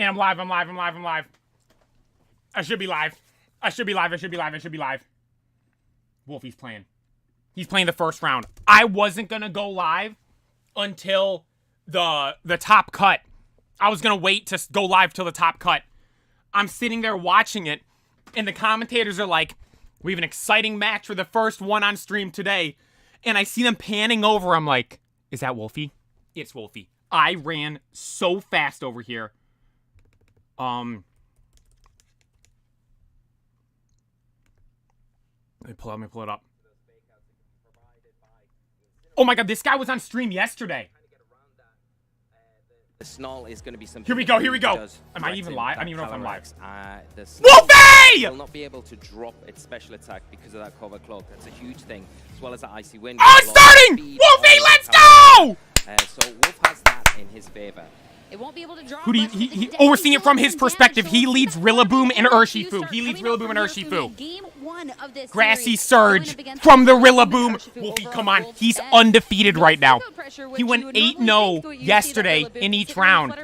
And I'm live, I'm live, I'm live, I'm live. I should be live. I should be live, I should be live, I should be live. Wolfie's playing. He's playing the first round. I wasn't gonna go live until the top cut. I was gonna wait to go live till the top cut. I'm sitting there watching it, and the commentators are like, we have an exciting match for the first one on stream today. And I see them panning over. I'm like, is that Wolfie? It's Wolfie. I ran so fast over here. Let me pull it up. Oh my god, this guy was on stream yesterday. The snarl is going to be something. Here we go, here we go. Am I even live? I don't even know if I'm live. Wolfie! Will not be able to drop its special attack because of that cover cloak. That's a huge thing, as well as that icy wind. Oh, it's starting! Wolfie, let's go! So Wolf has that in his favor. It won't be able to drop. Who do you, we're seeing it from his perspective. He leads Rillaboom and Urshifu. He leads Rillaboom and Urshifu. Grassy Surge from the Rillaboom. Wolfie, come on. He's undefeated right now. He went 8-0 yesterday in each round.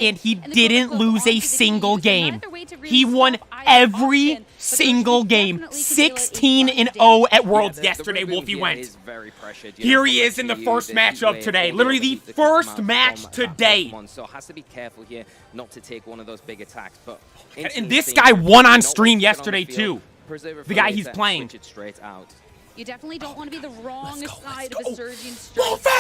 And he didn't lose a single game. He won every single game. 16-0 at Worlds yesterday, Wolfie went. Here he is in the first match of today. Literally the first match today. So has to be careful here not to take one of those big attacks. But and this guy won on stream yesterday too. The guy he's playing. You definitely don't want to be the wrong side of a surging strike. Wolfie!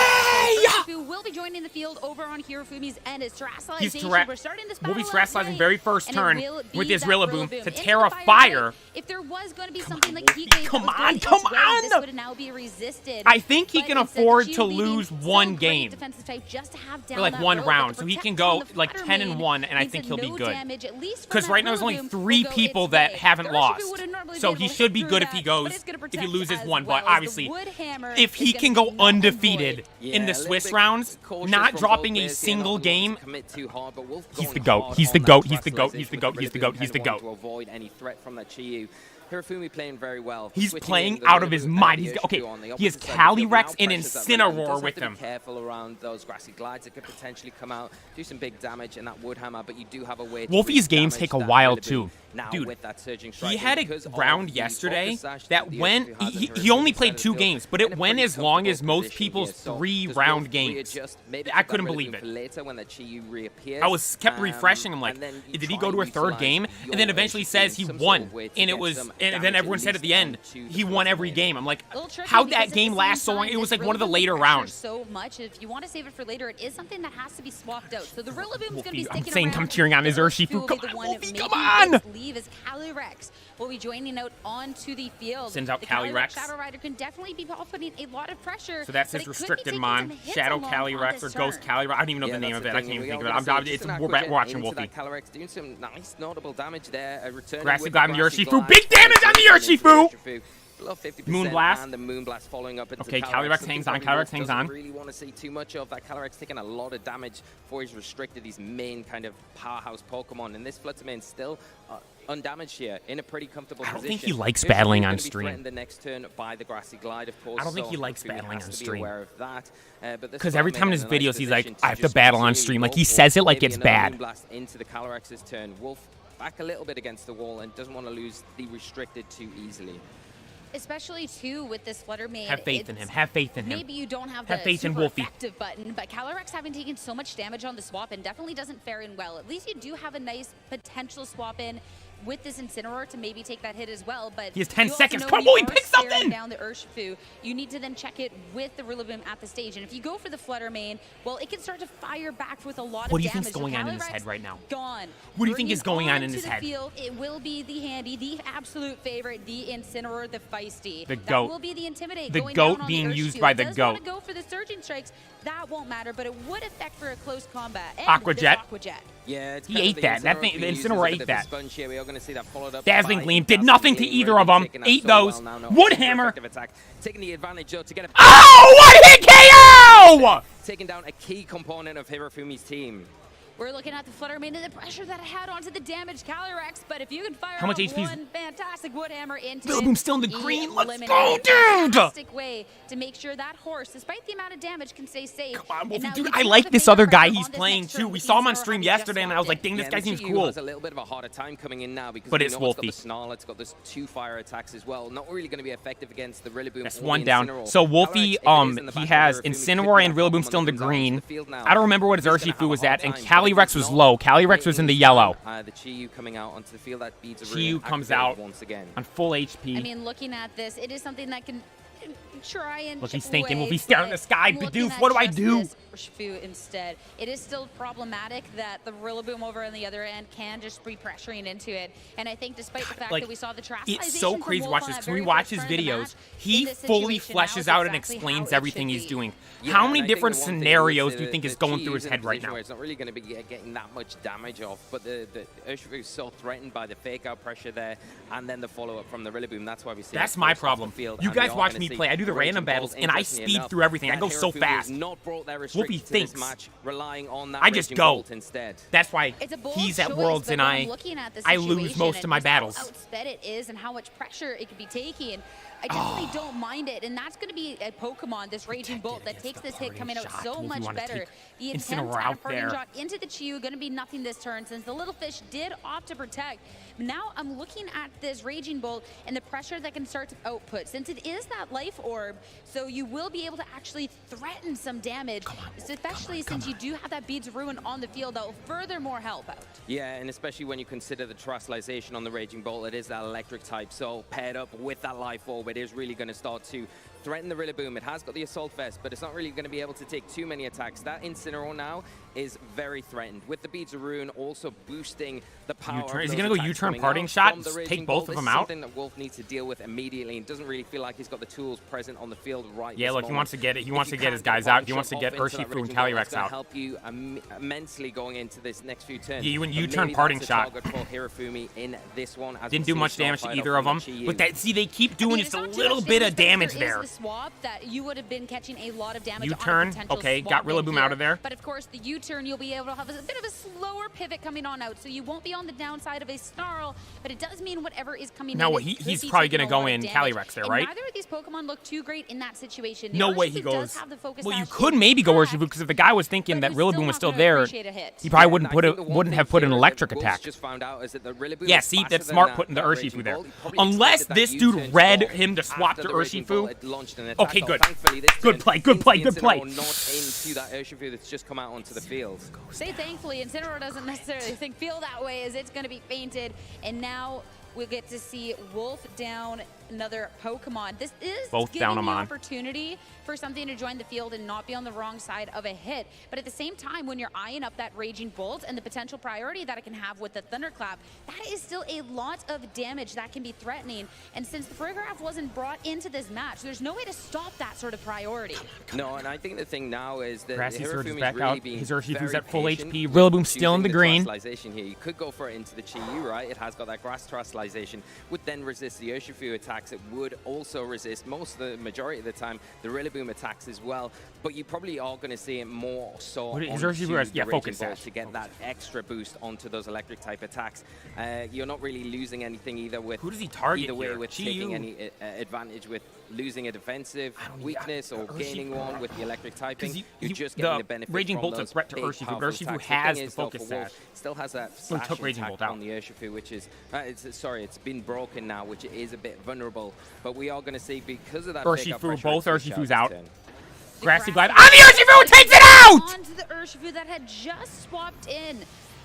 Who will be joining the field over on Hirofumi's end is He's We're starting this battle. Wolfie's terrestrializing very first turn with his Rillaboom to Into Terra the Fire. If there was going to be something like Heat Wave, come that was on, going come on! This would now be resisted. I think he But can instead, afford Chi to leading lose so one great game. defensive type just to have down For like that one road, round, but so he the can protection go on the like Flutter 10-1, and I means think that he'll be no good. damage, at least from Because that right now there's only Rillaboom, 3 will go people its that way. haven't Urshifu lost. wouldn't normally So be he able to should be hit good through if he that, but goes, it's gonna if he protect loses as one. well But as the obviously, wood hammer if he is can gonna go be null and undefeated void. in the Swiss rounds, not dropping a single game, he's the GOAT. He's the GOAT. He's the GOAT. He's the GOAT. He's the GOAT. He's the GOAT. To avoid any threat from that Chiyu. Hirofumi playing very well. He's playing out of his mind. He's okay. He has Calyrex and Incineroar with him. Careful around those grassy glides that could potentially come out, do some big damage in that wood hammer, but you do have a way. Wolfie's games take a while too. Dude, he had a round yesterday that went. He only played 2 games, but it went as long as most people's 3-round games. I couldn't believe it. I was kept refreshing. I'm like, did he go to a 3rd game? And then eventually says he won, and it was. And then everyone said at the end, he won every game. I'm like, how'd that game last so long? It was like one of the later rounds. So much. If you want to save it for later, it is something that has to be swapped out. So the Rillaboom's going to be sticking I'm saying, around. come cheering on his Urshifu. Come on, Wolfie, come on! Leave is Calyrex will be joining out onto the field. Sends out Calyrex. Shadow Rider can definitely be putting a lot of pressure. So that's his restricted mon. Shadow Calyrex or Ghost Calyrex. I don't even know the name of it. I can't even think of it. We're watching Wolfie. Calyrex doing some nice notable damage there. Grassy Glide on the Urshifu. Big damage on the Urshifu! Moonblast. And the Moonblast following up into okay, Calyrex hangs on. Calyrex hangs on. Really want to see too much of that. Calyrex taking a lot of damage for his restricted, his main kind of powerhouse Pokemon, and this Fluttermane still undamaged here in a pretty comfortable position. I don't think he likes battling on stream. The next turn by the Grassy Glide, of course. I don't think he likes battling on stream. Because every time in his videos, he's like, I have to battle on stream. Like, he says it like it's bad. Moonblast into the Calyrex's turn. Wolf back a little bit against the wall and doesn't want to lose the restricted too easily. Especially too with this Fluttermane. Have faith in him. Have faith in him. Maybe you don't have faith in super Wolfie. effective button, but Calyrex having taken so much damage on the swap in definitely doesn't fare in well. At least you do have a nice potential swap in with this Incineroar to maybe take that hit as well. But he has 10 seconds. Come on, he picked something! Down the Urshifu, you need to then check it with the Rillaboom at the stage. And if you go for the Fluttermane, well, it can start to fire back with a lot of damage. What do you think is going on in his head right now? Gone. What do you think is going on in his head? Field, it will be the handy, the absolute favorite, the Incineroar, the feisty. The GOAT. That will be the Intimidate. The GOAT being used by the GOAT. Go for the Surging Strikes. That won't matter, but it would affect for a close combat. And Aqua Jet. Yeah, he ate that. That thing, the Incineroar ate that. We are going to see that followed up Dazzling Gleam did nothing to either of them. Ate those. Wood Hammer. Taking the advantage to get a one hit KO! Taking down a key component of Hirofumi's team. We're looking at the Flutter Mane and the pressure that it had onto the damaged Calyrex, but if you can fire How much off HP is- one fantastic Wood Hammer into Rillaboom it, still in the green. Let's eliminate go, it. dude! Fantastic way to make sure that horse, despite the amount of damage, can stay safe. Come on, And Wolfie, now dude, he I can like have this the other bigger guy pressure he's on this playing next too. turn. We saw him on Incineroar stream having just yesterday, and I was like, swapped dang, this in. guy seems GU cool. has a little bit of a harder time coming in now because But we it's know it's got Wolfie. the Snarl, it's got those 2 fire attacks as well. Not really going to be effective against the Rillaboom. That's or one the down. Incineroar. So Wolfie, Calyrex, if it is in the he back has row, Hirafumi could Incineroar be and that Rillaboom Pokemon still in the that comes out onto green. the field now. I don't remember what his He's gonna Urshifu have was a hard at, and time. Calyrex was Not low. Calyrex was in the getting yellow. the GU coming out onto the field, that beats a GU rune comes activated out once again. on full HP. I mean, looking at this, it is something that can try and Look, he's chip thinking, away, will he stare in but the sky? looking Bidoof, at what do I just do? this Urshifu instead. It is still problematic that the Rillaboom over on the other end can just be pressuring into it. And I think despite the fact like, that we saw the trust, it's so crazy to watch this. When we watch his videos, he fully fleshes out and explains everything he's doing. Yeah, How and many I think different the one thing scenarios is do you think is the going through GU's his in a head right position now? where it's not really going to be getting that much damage off, but the Urshifu is so threatened by the fake out pressure there, and then the follow up from the Rillaboom. That's why we see. That's my problem. You guys watch me play. I do the random battles, and I speed through everything. I go so fast. Wolfie thinks. Match, relying on that I just Raging go. Bolt instead. That's why It's a bold he's at choice, Worlds but and when I'm looking at the I lose situation most and of my just how battles. outsped it is and how much pressure it could be taking, I definitely don't mind it. And that's going to be a Pokemon, this Raging Bolt, that takes this hit coming out so much better. The intent Incineroar on a out parting there. shot into the Chew going to be nothing this turn since the little fish did opt to protect. Now I'm looking at this Raging Bolt and the pressure that can start to output, since it is that life orb, so you will be able to actually threaten some damage, especially since you do have that Beads of Ruin on the field that will furthermore help out. Yeah, and especially when you consider the Terastallization on the Raging Bolt, it is that electric type, so paired up with that life orb, it is really going to start to threaten the Rillaboom. It has got the Assault Vest, but it's not really going to be able to take too many attacks. That Incineroar now is very threatened, with the Beads of Ruin also boosting the power. U-turn. of Is he those gonna go attacks U-turn coming parting out shot, from the take Raging both Bolt. of This them is out? something that Wolf needs to deal with immediately, and doesn't really feel like he's got the tools present on the field right Yeah, this look, he moment. wants to get it. He If wants you to get can his guys a out. He wants to shot get off into that Urshifu and Raging Bolt, Calyrex it's gonna out. help you immensely going into this next few turns. Yeah, you went But U-turn maybe parting that's a shot. target for Hirafumi in this one. As Didn't we do see much Star damage to Fighter either from of them. the GU. But that, see, they keep doing I mean, just it's a not too little much bit of damage, damage but there there. is the swap that you would have been catching a lot of damage U-turn, on a potential okay, got swap in Rillaboom here. out of there. But of course, the U-turn, you'll be able to have a bit of a slower pivot coming on out, so you won't be on the downside of a Snarl, but it does mean whatever is coming No, in, well, it could he's be probably taking gonna a go lot of in damage. Calyrex there, And right? neither of these Pokemon look too great in that situation. The No way Urshifu he does goes. have the focus Well, you sash could maybe go intact, Urshifu, because if the guy was thinking but that we're Rillaboom was not still gonna there, appreciate a hit. he probably Yeah, wouldn't and I think the one wouldn't thing have put an here that electric Wolves attack. just found out is that the Rillaboom Yeah, is see, faster that's than smart that- putting the that Urshifu Raging there. Bolt. He probably Unless expected that this dude U-turn read swap him to swap after to the Raging Urshifu. Bolt had launched an attack. Okay, Oh, good. thankfully, this Good turn play, good sees play, the good play. Incineroar not into that Urshifu that's just come out onto the field. Say thankfully, Incineroar doesn't necessarily feel that way, as it's going to be fainted, and now we get to see Wolf down another Pokemon. This is Both giving down the him on. opportunity for something to join the field and not be on the wrong side of a hit. But at the same time, when you're eyeing up that Raging Bolt and the potential priority that it can have with the Thunderclap, that is still a lot of damage that can be threatening. And since the Paragraph wasn't brought into this match, there's no way to stop that sort of priority. No, and I think the thing now is that Grassy Surge is Hirafumi's back really out. being His Urshifu's very at full patient HP. with Rillaboom's still in choosing the green. Terastallization here. You could go for it into the Chi-Yu, right? It has got that grass Terastallization, would then resist the Urshifu attacks. It would also resist the majority of the time the Rillaboom attacks as well. But you probably are going to see it more so What is onto Urshifu has- the yeah, Raging focus Bolt sash. to get that extra boost onto those electric type attacks. You're not really losing anything either with Who does he target either way here? with Chi-Yu? taking any advantage with losing a defensive don't- weakness or Urshifu- gaining one with the electric typing. 'Cause You're you- just the getting the benefit Raging from Bolt's a those threat to big, Urshifu, but powerful Urshifu attacks. has thing the is, though, focus for Wolf, sash. still has that So he slash took Raging intact Bolt out. on the Urshifu, which is it's been broken now, which is a bit vulnerable. But we are going to see, because of that fake out Urshifu, pressure, both it's gonna Urshifus shout out. this turn. Grassy Glide. Grassy On the Urshifu, takes it out! Onto the Urshifu that had just swapped in.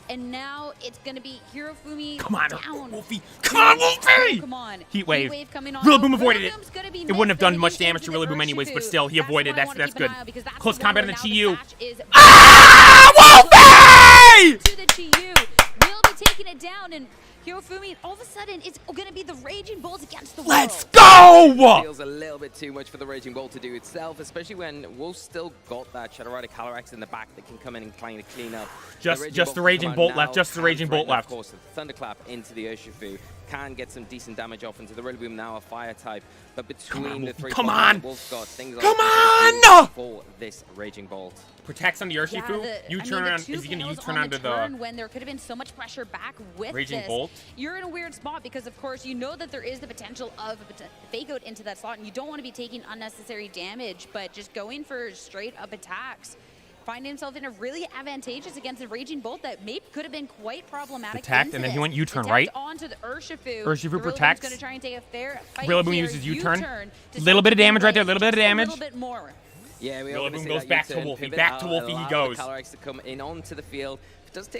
And now it's going to be Hirafumi Come on, down. Wolfie. Come on, Wolfie! Pokemon. Heat Wave. coming on. Rillaboom avoided it. Rillaboom's gonna be It wouldn't have done missed much going damage to into the Rillaboom anyways, but Urshifu. still, he That's avoided. what I wanna That's keep an good. eye on, because that's Close the one combat where on the now Chi-Yu. sash is Ah, Wolfie! to the Chi-Yu. Will be taking it down, and Hirofumi, all of a sudden, it's going to be the Raging Bolt against the Let's world. go! Feels a little bit too much for the Raging Bolt to do itself, especially when Wolf's still got that Shadow Rider Calyrex in the back that can come in and kind of clean up. Just the Raging can Bolt come out left, now, just the can Raging Bolt threaten, left. Of course, the Thunderclap into the Urshifu can get some decent damage off into the Rillaboom, now a fire type. But between the three Come Pokemon on! Wolf's got, things Come are on! for this Raging Bolt. Protects on the Urshifu. U-turn on. Is he going to U-turn onto the... When there could have been so much pressure back with Raging this. Bolt. You're in a weird spot because, of course, you know that there is the potential of a fake out into that slot, and you don't want to be taking unnecessary damage, but just going for straight up attacks. Find himself in a really advantageous against a Raging Bolt that maybe could have been quite problematic. Protect, and then he went U-turn, right? Onto the Urshifu. Urshifu protects. Going to try and take a fair fight. Rillaboom uses U-turn. Little bit of damage right there. Little bit of damage. A little bit more. Yeah, Rillaboom goes back to Wolfie. Back to Wolfie he goes. To come in onto the field.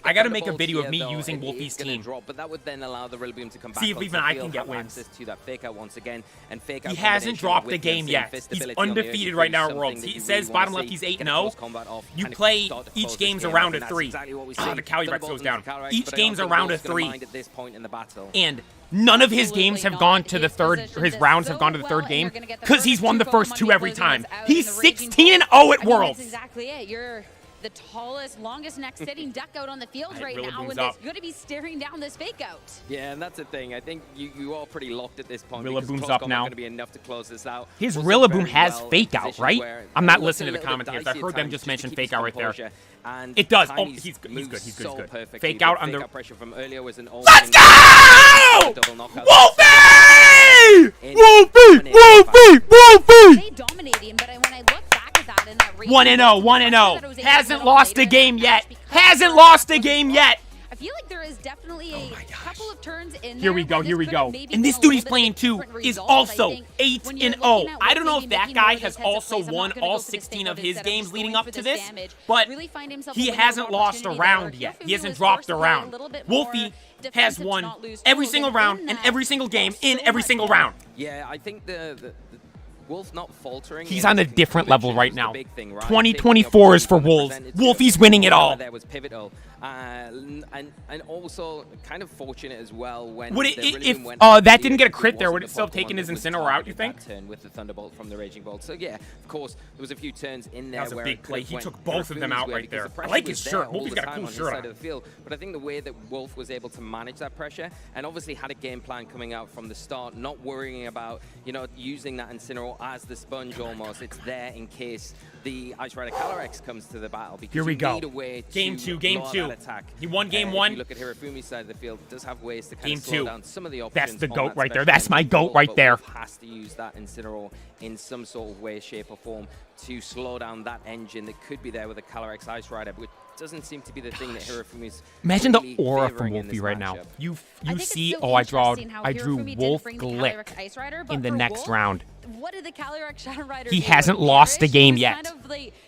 I got to make a video of me using Wolfie's team. Drop, but that would then allow the Rillaboom to come back. See if even I can get wins. To that fake out once again, and fake out he hasn't dropped the game yet. He's undefeated right now in Worlds. He says bottom left he's 8-0. You play each game's a round of 3. The Calyrex goes down. Each game's a round of 3. And none of his games have gone to the third. His rounds have gone to the third game because he's won the first 2 every time. He's 16-0 at Worlds. That's exactly it. You're the tallest, longest neck sitting duck out on the field right now, and up. it's going to be staring down this fake out. Yeah, and that's the thing. I think you are pretty locked at this point. Rillaboom's up now. Going to be enough to close this out. His Rillaboom has fake out, right? I'm not listening to the commentators. I've heard them just mention fake out right there. And it does. Oh, he's good. He's good. Fake out on the. Pressure from earlier was an Let's go! Wolfie! Wolfie! They dominate him, but when I look back at that in that 1-0, 1-0. Hasn't lost a game yet. Hasn't lost a game yet. I feel like there is definitely a couple of turns in Here we go, here we go. And this dude he's playing too is also 8-0. I don't know if that guy has also won all 16 of his games leading up to this, but he hasn't lost a round yet. He hasn't dropped a round. Wolfie has won every single round and every single game in every single round. Yeah, I think the Wolf not faltering. He's on a different level right now. 2024 is for Wolves. Wolfie's winning it all. That was pivotal, and also kind of fortunate as well when if that didn't get a crit there, would it still have taken his Incineroar out, you think? Turn with the Thunderbolt from the Raging Bolt. So yeah, of course there was a few turns in there. That was a big play. He took both of them out right there. I like his shirt. Wolfie's got a cool shirt on. Of the field. But I think the way that Wolf was able to manage that pressure, and obviously had a game plan coming out from the start, not worrying about using that Incineroar as the sponge almost. It's there in case the Ice Rider Calyrex comes to the battle. Because here we go. Game 2. Attack. He won game 1. If you look at Hirofumi's side of the field, it does have ways to kind of slow down some of the options. That's the GOAT right there. That's my GOAT right there. Has to use that Incineroar in some sort of way, shape, or form to slow down that engine that could be there with a Calyrex Ice Rider, which doesn't seem to be the thing that Hirofumi's imagine the aura from Wolfie right now. You see, I drew Wolf Glick in the next round. What did the Calyrex Shadow Rider He hasn't lost a game yet. Kind of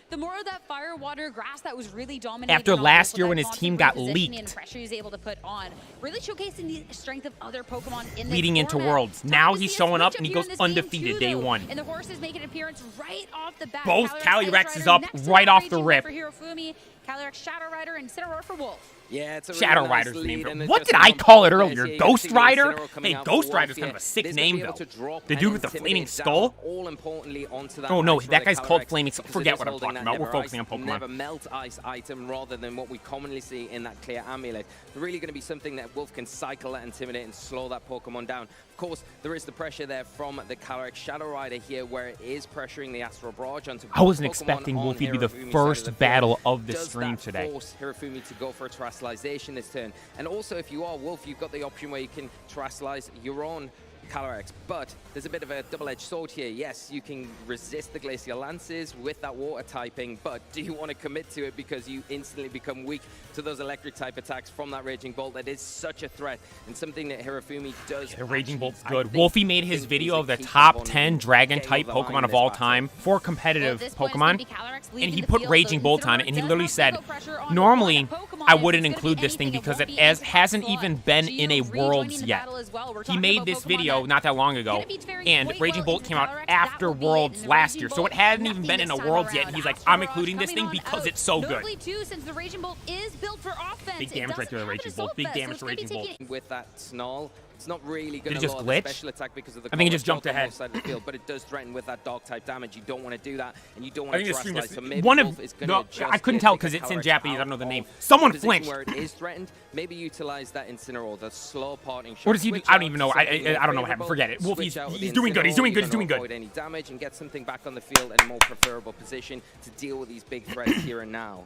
the more of that fire, water, grass that was really dominating. After last year when his team got leaked. And pressure he's able to put on, really showcasing the strength of other Pokemon in leading into Worlds. Now he's showing up and he goes undefeated day 1. And the horses make an appearance right off the bat. Both Calyrex is up right off the rip. For Hirofumi, Calyrex Shadow Rider, and Incineroar for Wolf. Yeah, it's a Shadow really Rider's nice name. lead, What did I call it earlier? Ghost Rider? Hey, Ghost Rider's kind of a sick name, though. The dude with the flaming skull? Oh, no, that guy's called Flaming Skull. Forget what I'm talking about. We're focusing on Pokemon. Never melt ice item rather than what we commonly see in that clear amulet. Really going to be something that Wolf can cycle that Intimidate and slow that Pokemon down. Of course, there is the pressure there from the Calyrex Shadow Rider here, where it is pressuring the Astral Barrage onto I wasn't expecting Wolfie to be the first battle of the stream today. Force Hirofumi to go for a Terrestrialization this turn. And also, if you are Wolf, you've got the option where you can Terrestrialize your own Calyrex, but there's a bit of a double-edged sword here. Yes, you can resist the Glacial Lances with that water typing, but do you want to commit to it because you instantly become weak to those electric type attacks from that Raging Bolt? That is such a threat and something that Hirofumi does. The Raging Bolt's good. Wolfie made his video of the top 10 dragon type Pokemon of all time for competitive Pokemon, and he put Raging Bolt on it, and he literally said, normally I wouldn't include this thing because it hasn't even been in a Worlds yet. He made this video not that long ago, and Raging Bolt came out after Worlds last year, so it hadn't even been in a Worlds yet, and he's like, I'm including this thing because it's so good. Big damage right there, the Raging Bolt. Big damage to Raging Bolt. With that Snarl, It's not really going Did it to just lower glitch? the special attack because of the I think it just color jumped on ahead. both sides of the field, but it does threaten with that dog type damage. You don't want to do that, and you don't I want think to the stream Thrust just Light. So maybe one Wolf of is going no, to I couldn't tell because it's in Japanese. I don't know the name. Someone flinched. Where it is threatened, maybe utilize that Incineroar, the slow parting shot. What does he do? Switch I don't out even know. to something more I don't know what happened. favorable, Forget it. Wolf, switch out with he's the doing good. He's Incineroar, doing good. you're He's doing gonna good. avoid any damage and get something back on the field in a more preferable position to deal with these big threats here and now.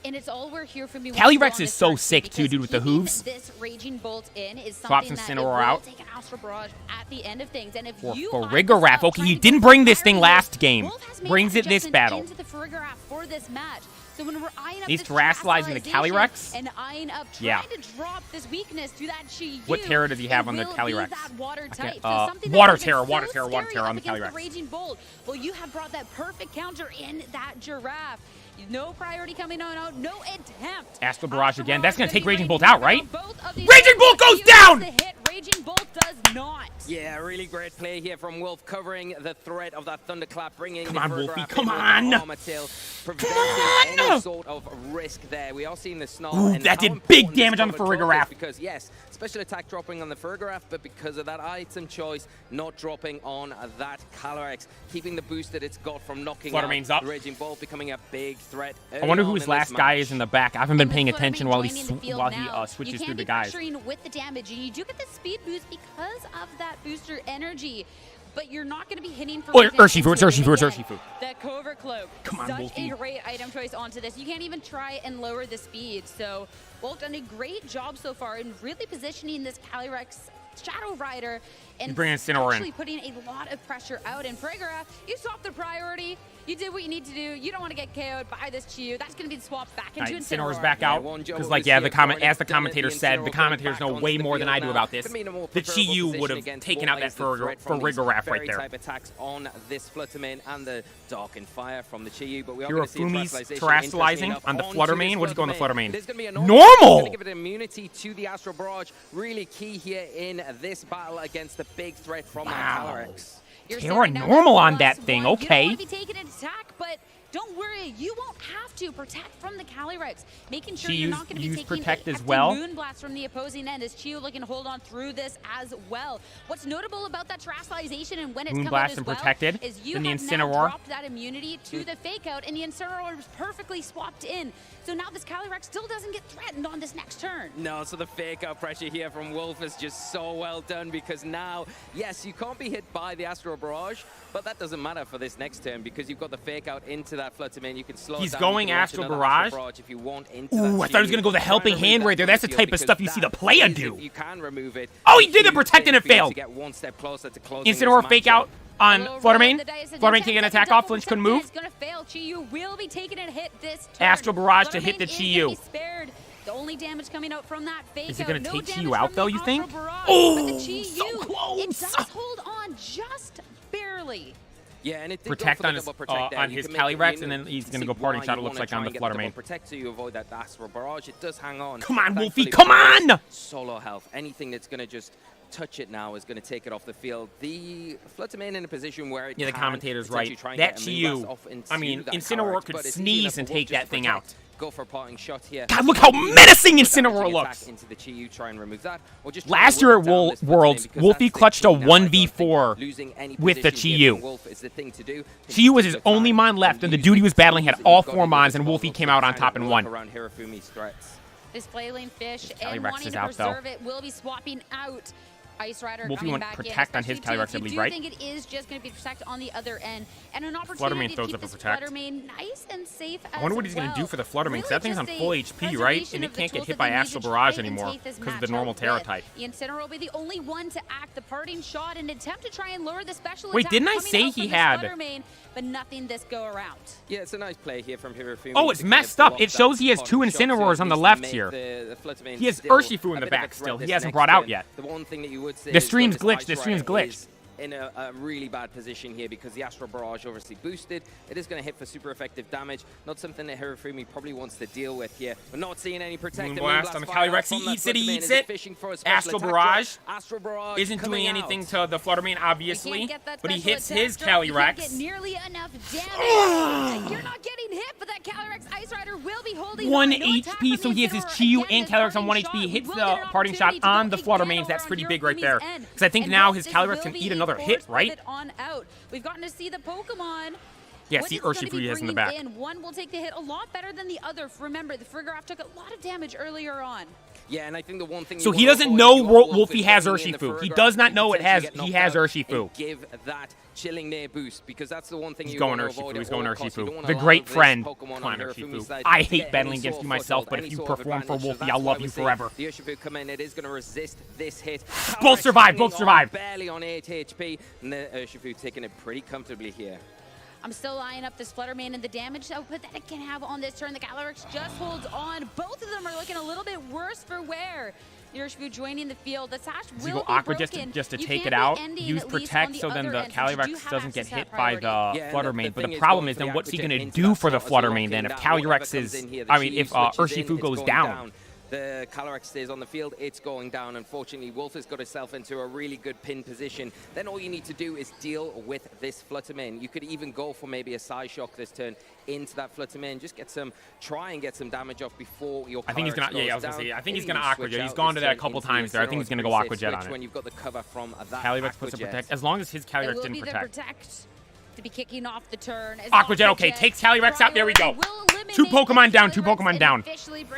And it's all we're here from you. Calyrex is so sick too, dude, with the hooves. This Raging Bolt in is Swaps something that Incineroar will out. take an Astral Barrage at the end of things. And if For you Farigiraf. Okay, he didn't bring this thing last game. Brings it this battle. Into the Farigiraf for this match. So when we're eyeing up He's this terrestrializing the Calyrex. and eyeing up Yeah. trying to drop this weakness to that Chi-Yu, What terror does he have it on the will be Calyrex? that water Okay, type. So something that water makes it terror, so water terror, water scary terror up on the against Calyrex. Raging Bolt. Well, you have brought that perfect counter in that Giraffe. No priority coming on out, no attempt. Astral Barrage again. That's going to take be Raging Bolt ready out, right? for both of these Raging Bolt goes Use down! the hit. Raging Bolt does not. Yeah, really great play here from Wolf, covering the threat of that Thunderclap, bringing Come the on, Farigiraf Wolfie, in come with the on! Armor Tail, preventing on! any sort of risk there. We are seeing the Snarl. Ooh, and that how did big important this damage on the cover drop Farigiraf. is Because, yes, special attack dropping on the Farigiraf, but because of that item choice, not dropping on that Calyrex, keeping the boost that it's got from knocking Fluttermane's out up. the Raging Bolt, becoming a big threat. I wonder who early his on in last this guy match. is in the back. I haven't been And paying with attention Fluttermane while joining the field now, switches you through can the be guys. pressuring with the damage, and you do get the speed boost because of that booster energy. But you're not going to be hitting for Oh, revenge Urshifu, it's until Urshifu, you it's get Urshifu. The Covert Cloak. Come on, Such Wolfie. a great item choice onto this. You can't even try and lower the speed. So Wolf done a great job so far in really positioning this Calyrex Shadow Rider and bringing Incineroar in. actually putting a lot of pressure out. And Farigiraf, you swapped the priority. You did what you need to do. You don't want to get KO'd by this Chi-Yu. That's going to be swapped back into Incineroar's Incineroar. back out. one job Because, of like, the yeah, Incineroar as the done it, commentator the said, the Incineroar commentators going know back way onto more the than I field do now. about this. Gonna be in a more The preferable Chi-Yu would position have against taken Wolf out that as the threat from these Farigiraf right very there. type attacks on this Fluttermane and the Dark and Fire from the Chi-Yu, but we are Hero going to see a Fumi's terrestrialization, terrestrializing interesting enough, on the onto Fluttermane. this What's he going to Fluttermane? There's going to be a Normal! Going to give it immunity to the Astral Barrage. Really key here in this battle against the big threat from that Wow. Calyrex. You're Terra staring down normal that on that +1. thing, You don't okay. want to be taking an attack, but don't worry, you won't have to protect from the Calyrex. Making sure you're not going to be use taking protect a as hefty well. moonblast from the opposing end as Chi-Yu looking to hold on through this as well. What's notable about that terrestrialization and when it's come out Moonblast as and well protected. is you Then the have now Incineroar. dropped that immunity to the fake out, and the Incineroar is perfectly swapped in. So now this Calyrex still doesn't get threatened on this next turn. No, so the fake out pressure here from Wolf is just so well done because now, yes, you can't be hit by the Astral Barrage, but that doesn't matter for this next turn because you've got the fake out into that Fluttermane. You can slow He's it down. going You can launch Astral another Barrage. if you want into Ooh, that I thought he was Chi-Yu. gonna go the Try and helping remove hand that right there. That's the from type of field stuff you because see the that player is, do. if you can remove it. Oh, he did the huge protect and thing it for you failed. to get one step closer to closing this Incineroar fake matchup. out on Low roll Fluttermane. of the dice, and Fluttermane the can get an 10 attack double off. Flinch couldn't move. It's going to fail. Chi-Yu will be taking a hit this turn. Astral Barrage to hit the Fluttermane is Chi-Yu. gonna be spared. The only damage coming out from that fake Is it out. gonna No take damage Chi-Yu out, from though, the you think? Astral Barrage, Oh, but the Chi-Yu, so close. It does hold on just barely. Yeah, and it did Protect go for on the his- double protect there. on You his can make it Calyrex, win. and then he's You gonna see go parting why shot, you it looks wanna like, try on and the get double Fluttermane. Protect so you avoid that Astral Barrage. It does hang on. Come on, Wolfie, Thankfully, come because on! Solo health. Anything that's going to just touch it now is going to take it off the field. The Fluttermane in a position where it Yeah, the can commentator's potentially right. try and That get a Chi-Yu, moonblast off into I mean, that Incineroar Calyrex, could but it's sneeze easy and enough for take Wolf that just to thing protect. out. Go for a parting shot here. God, look how Use menacing the Incineroar damaging looks. attack into the Chi-Yu, try and remove that, or just Last try year and at whittle down this Worlds, Fluttermane, because Wolfie that's the clutched a key now. I don't 1v4 think losing any with the position here Chi-Yu. from Wolf is the thing to do. Chi-Yu was his Take the only time mon left, and the use dude he the was battling had tools that all you've got 4 at your mons, and Wolfie disposal came to out on kind top of and work won. around Hirafumi's threats. This flailing fish Calyrex and wanting is to out, though. preserve it will be swapping out. Ice Rider Wolfie coming went back protect in, on his especially Calyrex, I too, if believe, you right? do think it is just going to be protect on the other end, and an Fluttermane opportunity to throws keep up a this protect. Fluttermane nice and safe as I wonder what he's well. going to do for the Fluttermane, because that thing's on Really full just a HP, right? preservation And it of the can't get tools hit that by they need Astral to Barrage try and anymore take this because of the match normal out Terra with. type. The Incineroar will be the only one to act the parting shot and attempt to try and lower the special Wait, attack didn't I coming say out he from this had- Fluttermane, but nothing this go around. Yeah, it's a nice play here from Hirofumi. Oh, it's to kind messed of up. block It that shows he has parting 2 shot, so Incineroars at on the least left make here. the Fluttermane He has still Urshifu in a the bit of a back threat still. He this hasn't next brought out turn. yet. The one thing that you would say The is stream's from this glitched. The Ice stream's Rider glitched. is in a really bad position here because the Astral Barrage obviously boosted. It is going to hit for super effective damage. Not something that Hirofumi probably wants to deal with here. We're not seeing any protective Moonblast on the Calyrex. He eats it, he eats it. Astral Barrage isn't doing anything to the Fluttermane, obviously, but he hits his Calyrex. Get nearly enough damage. You're not getting hit, but that Calyrex Ice Rider will be holding 1 on. No attack HP, from so the he has his Incineroar. Chiyu Again, and this Calyrex on 1 parting HP. shot Hits will the get an parting shot opportunity to on go the again Fluttermanes. That's over pretty on big right there. Hirofumi's end. Because I think And now both his this Calyrex will can be eat another forced hit, with right? it on out. We've gotten to see the Pokemon. Yeah, What see is this gonna Urshifu be has in the bringing back. in? One will take the hit a lot better than the other. Remember, the Frigoraph took a lot of damage earlier on. Yeah, and I think the one thing So he doesn't know Wolfie has Urshifu. He does not know he has Urshifu. Give that chilling near boost because that's the one thing He's going Urshifu. He's going Urshifu. The great friend. Come on, Urshifu. I hate battling against you myself, but if you perform for Wolfie, I'll love you forever. The Urshifu come in. It is going to resist this hit. Both survive. Both survive. Barely on 8 HP, and the Urshifu taking it pretty comfortably here. I'm still eyeing up this Fluttermane and the damage output that it can have on this turn. The Calyrex just holds on. Both of them are looking a little bit worse for wear. Urshifu joining the field. The sash will go be Aqua broken. just to You take can't it be out. ending Use at least Protect on the so then other the end, since you do Calyrex have doesn't get access to that hit by the priority. Fluttermane. But the thing problem is is then going what's he for going the to Aqua do Jet for the into that Fluttermane then? If slot, so Calyrex whoever comes is... in here, the I mean, if Chi switches Urshifu in, goes it's going down. The Calyrex stays on the field, it's going down. Unfortunately, Wolf has got himself into a really good pin position. Then all you need to do is deal with this Fluttermane. You could even go for maybe a Psy Shock this turn into that Fluttermane. Just try and get some damage off before your I think he's Calyrex gonna, yeah, I was goes gonna say, down. I think he's Maybe gonna you Aqua switch Jet. He's out gone this to that a turn couple into times there. I Incineroar. think he's gonna go Pretty Aqua safe Jet on switch it. when you've got the cover from that Calyrex puts a Aqua Protect. Jet. As long as his It Calyrex will didn't be the Protect. Protect to be kicking off the turn. As Aqua Jet, okay, takes Calyrex out. There we go. 2 Pokemon down, 2 Pokemon down.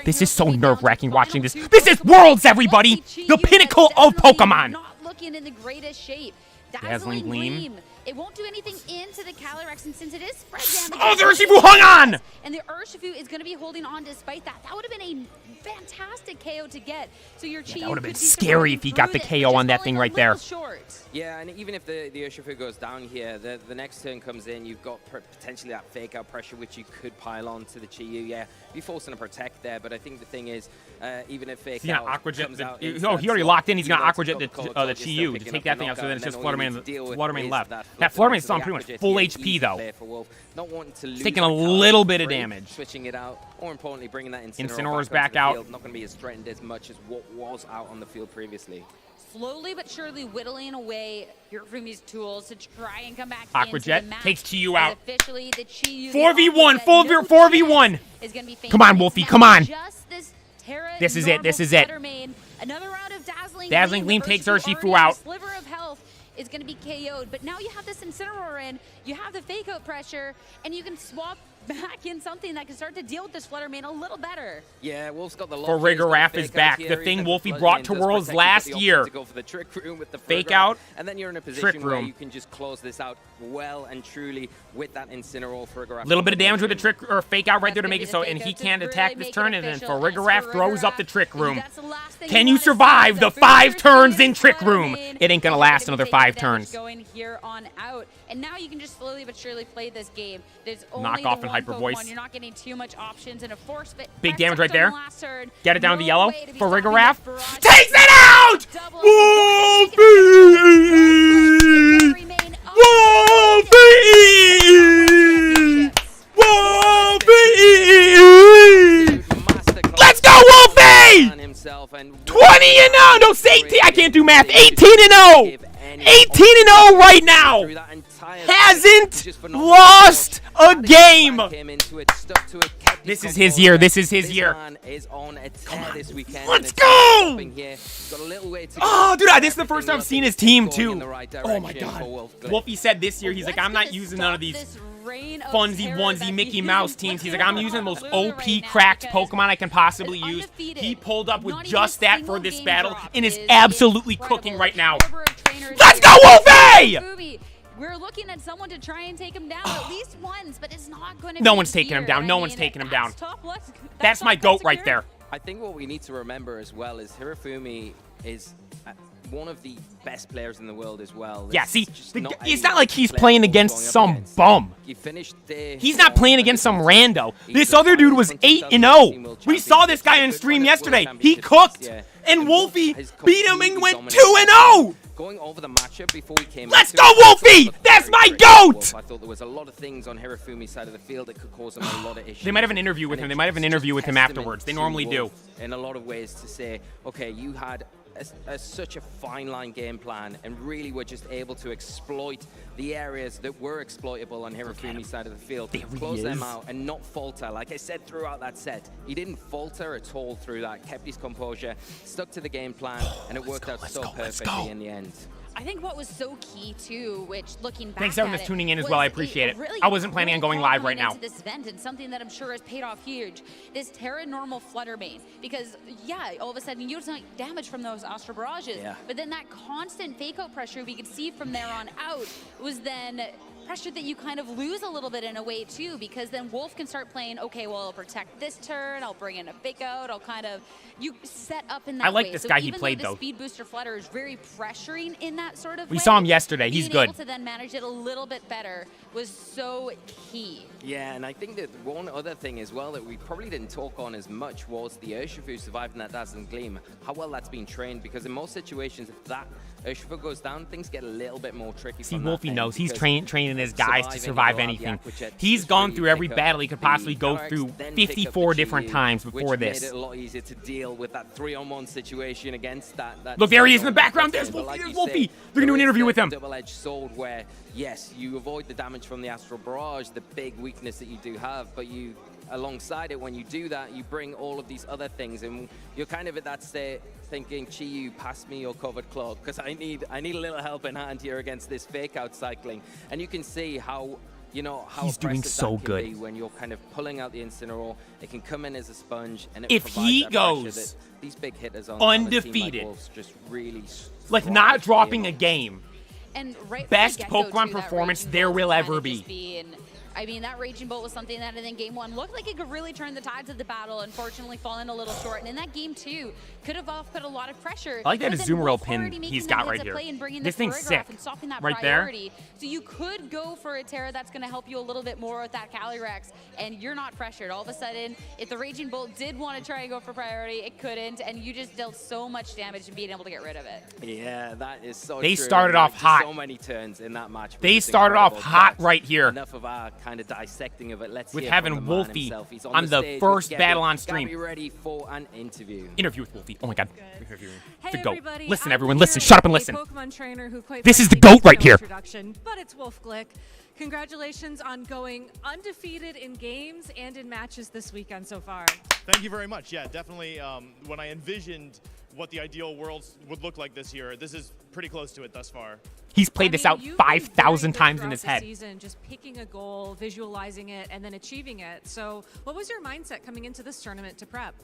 This is so nerve-wracking watching this. This is Worlds, everybody! The pinnacle of Pokemon! Not looking in the greatest shape. Dazzling Gleam. It won't do anything into the Calyrex, and since it is spread damage... Oh, the Urshifu hung on! And the Urshifu is going to be holding on despite that. That would have been a fantastic KO to get. So your Chi that would have been scary if he got the KO on that thing right there. Yeah, and even if the Urshifu goes down here, the next turn comes in, you've got potentially that fake out pressure, which you could pile on to the Chi-Yu. Yeah, be forcing to protect there, but I think the thing is, even if fake out Aqua Jet comes out... oh, he already locked in. He's going to Aqua Jet the Chi-Yu to take that thing out, so then it's just Fluttermane left. That Fluttermane's still on pretty much full HP, though. Not wanting to lose taking a little bit of damage. Switching it out, or importantly, bringing that Incineroar's back out. Not going to be as threatened as much as what was out on the field previously. Slowly but surely whittling away Hirofumi's tools to try and come back Aqua Jet takes Chi-Yu out. Officially, the Chi-Yu, 4v1, 4v1. Is going to be come on, Wolfie, come on. This is it, this is it. Another round of Dazzling Gleam takes Urshifu out. Sliver of health is going to be KO'd, but now you have this Incineroar in, you have the fake out pressure, and you can swap back in something that can start to deal with this Fluttermane a little better. Yeah, Wolf's got the Rigoraph is back. The thing Wolfie brought to Worlds last year. To go for the Trick Room with the fake out, and then you're in a position where you can just close this out well and truly with that Incineroar for Rigoraph. A little bit of damage with the Trick or fake out right there to make it so, and he can't attack this turn, and then for Rigoraph throws up the Trick Room. Can you survive the 5 turns in Trick Room? It ain't gonna last another 5 turns. Going here on out, and now you can just slowly but surely play this game. There's Knock only off the and one Hyper Pokemon. Voice. You're not getting too much options and a force fit. Big damage right there. Get it down to No yellow way to be for stopping Rigoraph. this barrage. Takes it out! Wolfie! Wolfie! Let's go, Wolfie! 20 and 0! No, say 18. I can't do math. 18 and 0! 18 and 0 right now! Hasn't lost a game! This is his year. This is his year. Come on. Let's go! Oh, dude, this is the first time I've seen his team, too. Oh, my God. Wolfie said this year, he's like, I'm not using none of these funsy onesie Mickey Mouse teams. He's like, I'm using the most OP cracked Pokemon I can possibly use. He pulled up with just that for this battle and is absolutely cooking right now. Let's go, Wolfie! We're looking at someone to try and take him down at least once, but it's not going to be No one's taking him down. No one's taking him down. That's my GOAT right there. I think what we need to remember as well is Hirofumi is one of the best players in the world as well. Yeah, see, it's not like he's playing against some bum. He's not playing against some rando. This other dude was 8-0. We saw this guy on stream yesterday. He cooked, and Wolfie beat him and went 2-0. going over the matchup before we came. Let's go, Wolfie! That's my GOAT! I thought there was a lot of things on Hirafumi's side of the field that could cause him a lot of issues. They might have an interview with him. They might have an interview with him afterwards. They normally do. In a lot of ways to say, okay, you had such a fine line game plan and really were just able to exploit the areas that were exploitable on Hirafumi's side of the field, close them out and not falter. Like I said throughout that set, he didn't falter at all through that, kept his composure, stuck to the game plan, and it worked out so perfectly in the end. I think what was so key too, which looking back Thanks everyone that's tuning in as well. I appreciate it. Really I wasn't planning on going live right now. Into this event, and something that I'm sure has paid off huge. This Terra normal flutter main, because yeah, all of a sudden you don't damage from those Astro Barrages, but then that constant fake out pressure we could see from there on out was then pressure that you kind of lose a little bit in a way too, because then Wolf can start playing, okay, well, I'll protect this turn, I'll bring in a fake out, I'll kind of, you set up in that way. I like this guy he played, though. The speed booster flutter is very pressuring in that sort of way. We saw him yesterday. He's good. Being able to then manage it a little bit better was so key. Yeah, and I think that one other thing as well that we probably didn't talk on as much was the Urshifu surviving that Dazzling Gleam, how well that's been trained, because in most situations, if that Urshifu goes down, things get a little bit more tricky. See, Wolfie knows. He's training his guys to survive anything. He's gone through every battle he could possibly go through 54 different times before this. Made it a lot easier to deal with that 3-on-1 situation against that. Look, there he is in the background. There's Wolfie. There's Wolfie. They're going to do an interview with him. Double-edged sword where, yes, you avoid the damage from the Astral Barrage, the big weakness that you do have, but you, alongside it, when you do that, you bring all of these other things, and you're kind of at that state thinking, Chiyu, pass me your covered cloak, because I need a little help in hand here against this fake out cycling. And you can see how, you know, how he's doing so good be when you're kind of pulling out the Incineroar. It can come in as a sponge, and it if he goes these big hitters on undefeated, on just really like not dropping a game, and best Pokemon performance there will ever be. I mean, that Raging Bolt was something that in game one looked like it could really turn the tides of the battle. Unfortunately, falling a little short. And in that game two, could have put a lot of pressure. I like that Azumarill pin he's got right here. This thing's sick. Right there. So you could go for a Terra that's going to help you a little bit more with that Calyrex, and you're not pressured. All of a sudden, if the Raging Bolt did want to try and go for priority, it couldn't, and you just dealt so much damage and being able to get rid of it. Yeah, that is so They true. started off hot. So many turns in that match. They started off hot right here. Enough of our kind of dissecting of it. Let's with hear having from Wolfie on the first battle on stream. Be ready for an interview. Interview with Wolfie. Oh my God. Hey The GOAT. everybody. Listen, I'm everyone, here listen. Shut up and with listen. a Pokemon trainer who quite This is the frankly GOAT right needs here. no introduction, but it's Wolf Glick. Congratulations on going undefeated in games and in matches this weekend so far. Thank you very much. Yeah, definitely. When I envisioned what the ideal world would look like this year, this is pretty close to it thus far. He's played this out you've been 5,000 very good times in throughout his the head. Season, just picking a goal, visualizing it, and then achieving it. So what was your mindset coming into this tournament to prep?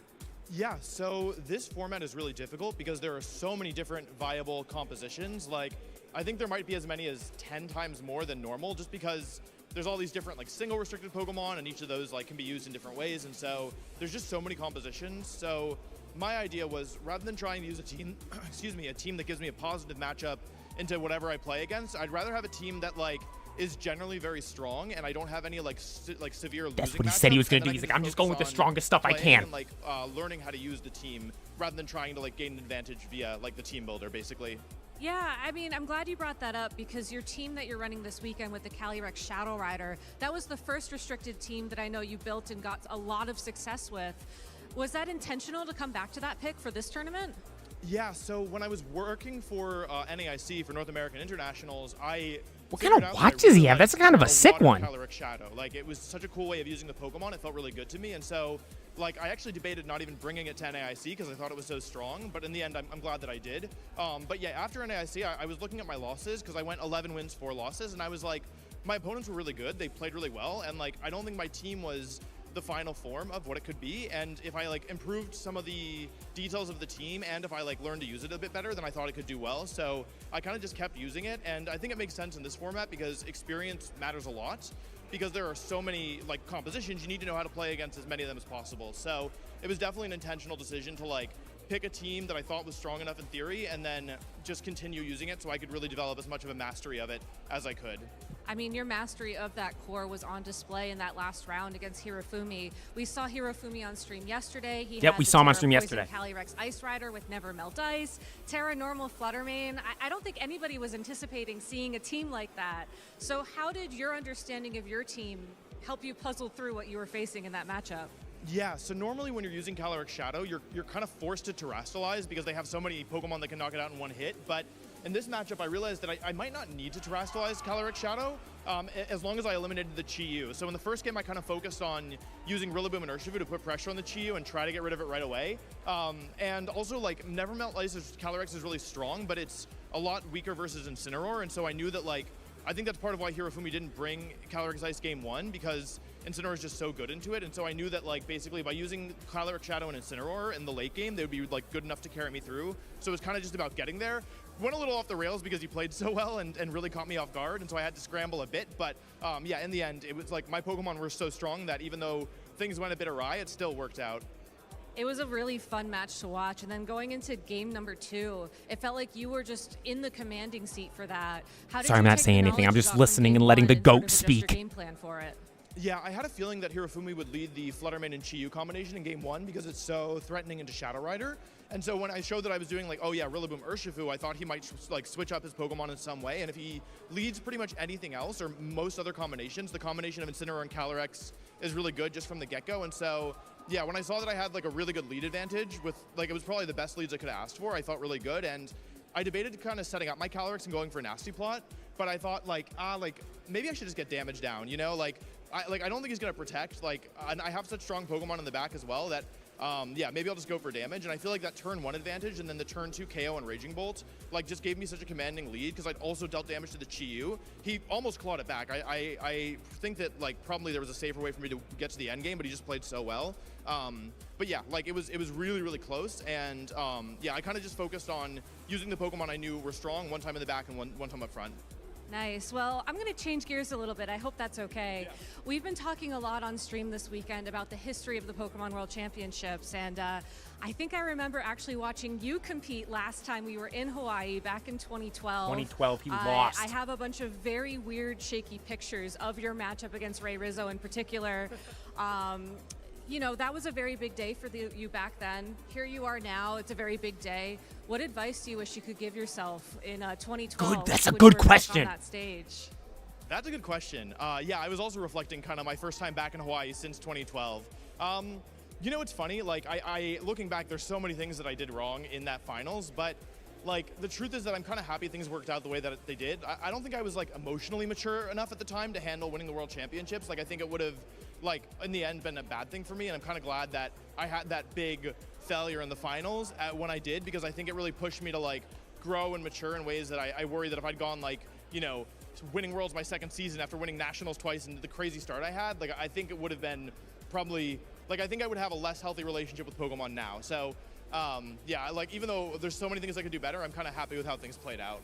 Yeah, so this format is really difficult because there are so many different viable compositions. Like, I think there might be as many as 10 times more than normal, just because there's all these different like single restricted Pokemon, and each of those like can be used in different ways, and so there's just so many compositions. So my idea was, rather than trying to use a team, a team that gives me a positive matchup into whatever I play against, I'd rather have a team that like is generally very strong, and I don't have any like severe losing. That's what he said he was going to do. He's like, I'm just going with the strongest stuff I can. And, like learning how to use the team rather than trying to like gain an advantage via like the team builder, basically. Yeah, I mean, I'm glad you brought that up because your team that you're running this weekend with the Calyrex Shadow Rider, that was the first restricted team that I know you built and got a lot of success with. Was that intentional to come back to that pick for this tournament? Yeah, so when I was working for NAIC, for North American Internationals, what kind of watch does he have? That's kind of a sick one. Calyrex Shadow. Like, it was such a cool way of using the Pokemon. It felt really good to me, and so like I actually debated not even bringing it to NAIC because I thought it was so strong, but in the end I'm glad that I did. But yeah, after NAIC I was looking at my losses because I went 11 wins, 4 losses, and I was like, my opponents were really good, they played really well, and like I don't think my team was the final form of what it could be, and if I like improved some of the details of the team and if I like learned to use it a bit better, then I thought it could do well. So I kind of just kept using it, and I think it makes sense in this format because experience matters a lot, because there are so many like compositions, you need to know how to play against as many of them as possible. So it was definitely an intentional decision to like pick a team that I thought was strong enough in theory and then just continue using it so I could really develop as much of a mastery of it as I could. I mean, your mastery of that core was on display in that last round against Hirofumi. We saw Hirofumi on stream yesterday. He Yep, had we the saw him on Terra stream Poison yesterday. Calyrex Ice Rider with Never Melt Ice, Terra Normal Fluttermane. I don't think anybody was anticipating seeing a team like that. So how did your understanding of your team help you puzzle through what you were facing in that matchup? Yeah, so normally when you're using Calyrex Shadow, you're kind of forced to terrestrialize because they have so many Pokemon that can knock it out in one hit, but in this matchup, I realized that I might not need to terrestrialize Calyrex Shadow as long as I eliminated the Chi-Yu. So in the first game, I kind of focused on using Rillaboom and Urshifu to put pressure on the Chi-Yu and try to get rid of it right away. And also, like, Never Melt Ice, Calyrex is really strong, but it's a lot weaker versus Incineroar, and so I knew that, like, I think that's part of why Hirofumi didn't bring Calyrex Ice game 1, because Incineroar is just so good into it, and so I knew that, like, basically by using Calyrex Shadow and Incineroar in the late game, they would be, like, good enough to carry me through. So it was kind of just about getting there. Went a little off the rails because he played so well and really caught me off guard, and so I had to scramble a bit, but yeah, in the end, it was like my Pokemon were so strong that even though things went a bit awry, it still worked out. It was a really fun match to watch, and then going into game number 2, it felt like you were just in the commanding seat for that. How did Sorry, I'm you not take saying the anything. I'm knowledge just you got from listening game and letting 1 the sort goat of adjust your speak. game plan for it? Yeah, I had a feeling that Hirofumi would lead the Fluttermane and Chi-Yu combination in game 1 because it's so threatening into Shadow Rider. And so when I showed that I was doing like, oh yeah, Rillaboom Urshifu, I thought he might like switch up his Pokemon in some way. And if he leads pretty much anything else or most other combinations, the combination of Incineroar and Calyrex is really good just from the get-go. And so yeah, when I saw that I had like a really good lead advantage with like, it was probably the best leads I could have asked for, I felt really good. And I debated kind of setting up my Calyrex and going for a Nasty Plot, but I thought like maybe I should just get damage down, you know? I don't think he's gonna protect, and I have such strong Pokemon in the back as well that, yeah, maybe I'll just go for damage. And I feel like that turn 1 advantage and then the turn 2 KO and Raging Bolt, like, just gave me such a commanding lead because I'd also dealt damage to the Chi-Yu. He almost clawed it back. I think that, like, probably there was a safer way for me to get to the end game, but he just played so well. But yeah, like, it was really, really close. And yeah, I kind of just focused on using the Pokemon I knew were strong, one time in the back and one time up front. Nice. Well, I'm going to change gears a little bit. I hope that's okay. Yeah. We've been talking a lot on stream this weekend about the history of the Pokemon World Championships, and I think I remember actually watching you compete last time we were in Hawaii back in 2012. 2012, he lost. I have a bunch of very weird, shaky pictures of your matchup against Ray Rizzo in particular. You know, that was a very big day for you back then. Here you are now. It's a very big day. What advice do you wish you could give yourself in 2012? Good, that's a when good you were back question. on that stage? That's a good question. Yeah, I was also reflecting kind of my first time back in Hawaii since 2012. You know, it's funny, like, I looking back, there's so many things that I did wrong in that finals, but like, the truth is that I'm kind of happy things worked out the way that they did. I don't think I was, like, emotionally mature enough at the time to handle winning the World Championships. Like, I think it would have, like, in the end been a bad thing for me, and I'm kind of glad that I had that big failure in the finals when I did, because I think it really pushed me to, like, grow and mature in ways that I worry that if I'd gone, like, you know, winning Worlds my second season after winning Nationals twice and the crazy start I had, like, I think it would have been probably, like, I think I would have a less healthy relationship with Pokemon now. So, yeah, like, even though there's so many things I could do better, I'm kind of happy with how things played out.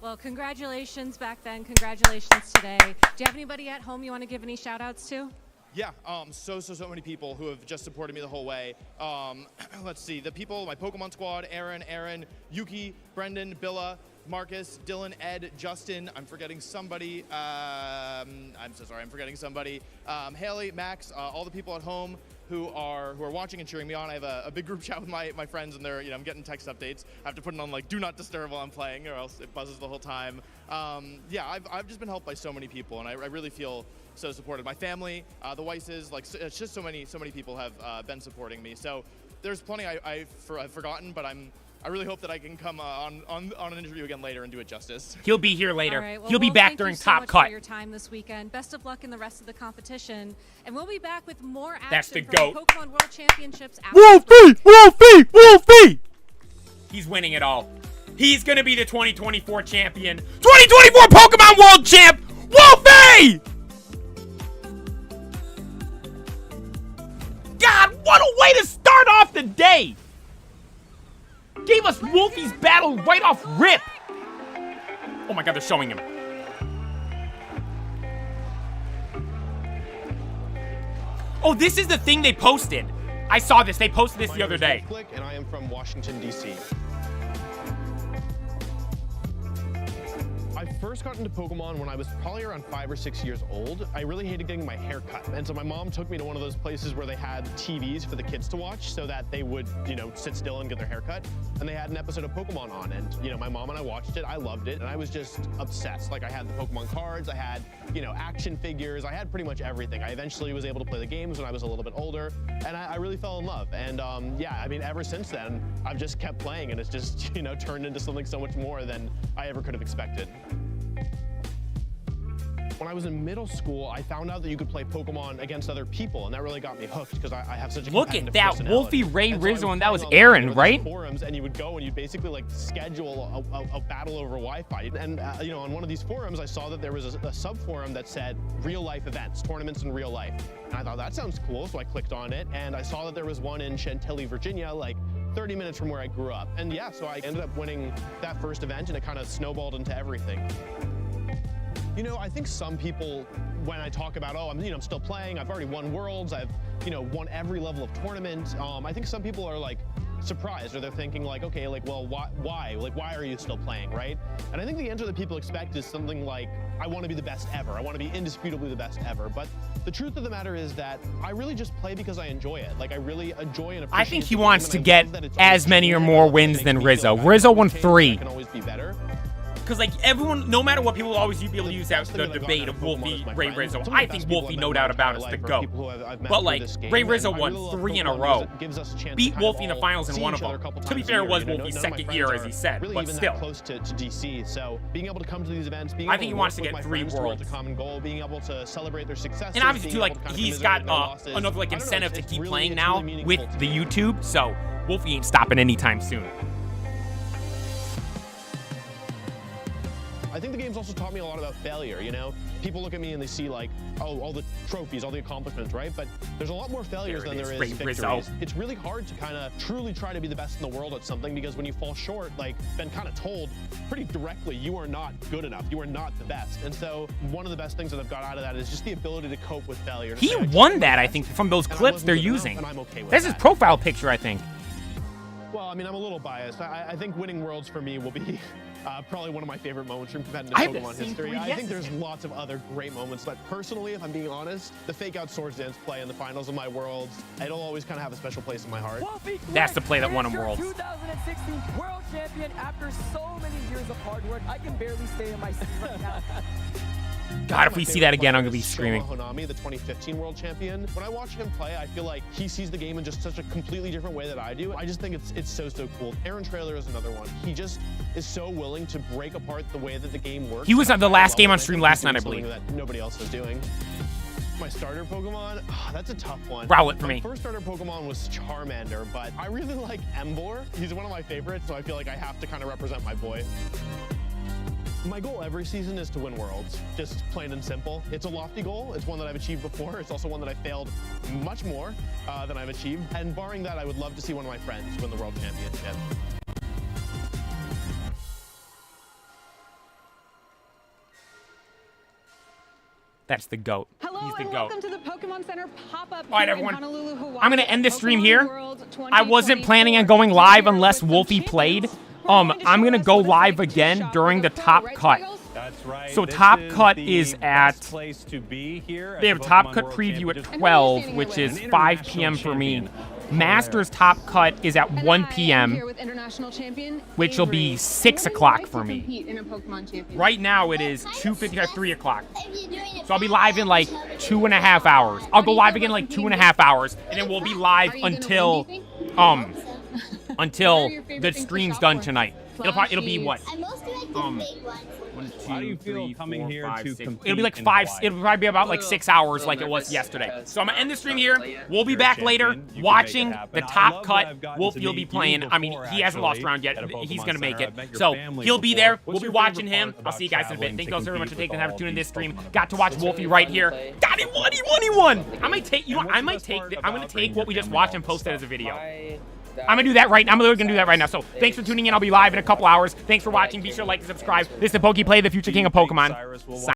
Well, congratulations back then. Congratulations today. Do you have anybody at home you want to give any shout outs to? Yeah, so many people who have just supported me the whole way. Let's see, the people, my Pokemon squad, Aaron, Yuki, Brendan, Billa, Marcus, Dylan, Ed, Justin, I'm forgetting somebody. I'm so sorry, I'm forgetting somebody. Haley, Max, all the people at home who are watching and cheering me on. I have a big group chat with my friends, and they're, you know, I'm getting text updates. I have to put it on, like, do not disturb while I'm playing, or else it buzzes the whole time. Yeah, I've just been helped by so many people, and I really feel so supported. My family, the Weisses, like, it's just so many people have been supporting me. So there's plenty I've forgotten, but I really hope that I can come on an interview again later and do it justice. He'll be here later. All right, well, He'll be back thank during you so Top much Cut. For your time this weekend. Best of luck in the rest of the competition, and we'll be back with more action That's the from GOAT. the Pokemon World Championships. After Wolfie! He's winning it all. He's gonna be the 2024 champion. 2024 Pokemon World Champ, Wolfie! God, what a way to start off the day! Gave us Wolfie's battle right off rip. Oh my God, they're showing him. Oh, this is the thing they posted. I saw this. They posted this the other day. And I am from Washington, D.C. I first got into Pokemon when I was probably around 5 or 6 years old. I really hated getting my hair cut. And so my mom took me to one of those places where they had TVs for the kids to watch so that they would, you know, sit still and get their hair cut. And they had an episode of Pokemon on. And, you know, my mom and I watched it. I loved it. And I was just obsessed. Like, I had the Pokemon cards. I had, you know, action figures. I had pretty much everything. I eventually was able to play the games when I was a little bit older. And I really fell in love. And, yeah, I mean, ever since then, I've just kept playing. And it's just, you know, turned into something so much more than I ever could have expected. When I was in middle school, I found out that you could play Pokemon against other people, and that really got me hooked because I have such a Look at that, personality. Wolfie, Ray, And so Rizzo, and that was playing Aaron, on, right? Forums, and you would go and you'd basically like schedule a battle over Wi-Fi. And you know, on one of these forums, I saw that there was a sub-forum that said real life events, tournaments in real life. And I thought that sounds cool, so I clicked on it, and I saw that there was one in Chantilly, Virginia, like 30 minutes from where I grew up. And yeah, so I ended up winning that first event, and it kind of snowballed into everything. You know, I think some people, when I talk about, oh, I'm still playing, I've already won Worlds, I've, you know, won every level of tournament. I think some people are like surprised, or they're thinking like, okay, like, well, why? Like, why are you still playing, right? And I think the answer that people expect is something like, I want to be the best ever. I want to be indisputably the best ever. But the truth of the matter is that I really just play because I enjoy it. Like, I really enjoy and appreciate I think he the game, wants and to I get love that it's as always many or changing, more and it wins makes than me feel Rizzo. like Rizzo I won can 3. I can always be better. Because, like, everyone, no matter what, people will always be able to use that the debate of Wolfie, Ray Rizzo. I think Wolfie, no doubt about it, is the GOAT. But, like, Ray Rizzo won 3 in a row. Beat Wolfie in the finals in one of them. To be fair, it was Wolfie's second year, as he said, but still. Close to DC, so being able to come to these events, being I think he wants to get 3 Worlds. A common goal, being able to celebrate their successes, And obviously, too, like, he's got another, like, incentive to keep playing now with the YouTube, so Wolfie ain't stopping anytime soon. I think the game's also taught me a lot about failure, you know? People look at me and they see like, oh, all the trophies, all the accomplishments, right? But there's a lot more failures than there is victories. It's really hard to kind of truly try to be the best in the world at something, because when you fall short, like, been kind of told pretty directly, you are not good enough, you are not the best. And so one of the best things that I've got out of that is just the ability to cope with failure. He won that, I think, from those clips they're using. That's his profile picture, I think. Well, I mean, I'm a little biased. I think winning Worlds for me will be probably one of my favorite moments from competitive Pokemon history. I think there's lots of other great moments, but personally, if I'm being honest, the fake out Swords Dance play in the finals of my Worlds, it'll always kind of have a special place in my heart. That's the play that won him Worlds. 2016 World Champion after so many years of hard work. I can barely stay in my seat right now. God, if we see that again, I'm gonna be screaming. Honami, the 2015 World Champion. When I watch him play, I feel like he sees the game in just such a completely different way that I do. I just think it's so cool. Aaron Traylor is another one. He just is so willing to break apart the way that the game works. He was at the last game on stream last night, I believe. That nobody else was doing. My starter Pokemon, that's a tough one. Rowlet for me. My first starter Pokemon was Charmander, but I really like Emboar. He's one of my favorites, so I feel like I have to kind of represent my boy. My goal every season is to win Worlds, just plain and simple. It's a lofty goal. It's one that I've achieved before. It's also one that I failed much more than I've achieved. And barring that, I would love to see one of my friends win the World Championship. That's the GOAT. Hello He's the and GOAT. welcome to the Pokemon Center pop-up All right, here in everyone. Honolulu, Hawaii. I'm gonna end this stream here. World I wasn't planning on going live unless Wolfie played. I'm gonna go live again during the top cut. That's right. So This top is cut the is best at place to be here. they have a top cut preview at 12, which is 5 p.m. for me. Masters top cut is at 1 p.m., which will be 6 o'clock for me. Right now it is 2:55, 3 o'clock. So I'll be live in like 2.5 hours. I'll go live again in like 2.5 hours, and then we'll be live until the stream's done tonight. It'll be what? 1, 2, How do you feel 3, coming 4, here 5, to 6. compete It'll be like in 5. Hawaii? It'll probably be about like 6 hours, like it was yesterday. So I'm gonna end the stream here. We'll be You're a back later champion. You can watching make it the happen. I top love that cut. I've gotten Wolfie to will be meet playing. you I mean, before, he hasn't lost round yet. at a He's Pokemon gonna make Center. it. I've met your So family he'll be before. there. What's We'll be your watching favorite him. part I'll about see you guys in a bit. traveling Thank to you all so very much for compete taking the with time to tune in this all stream. these Got to watch Pokemon? Wolfie right here. God, he won! I might take. You know, I might take. I'm gonna take what we just watched and post it as a video. I'm gonna do that right now. I'm literally gonna do that right now. So thanks for tuning in. I'll be live in a couple hours. Thanks for watching. Be sure to like and subscribe. This is the Poke Play, the future king of Pokemon.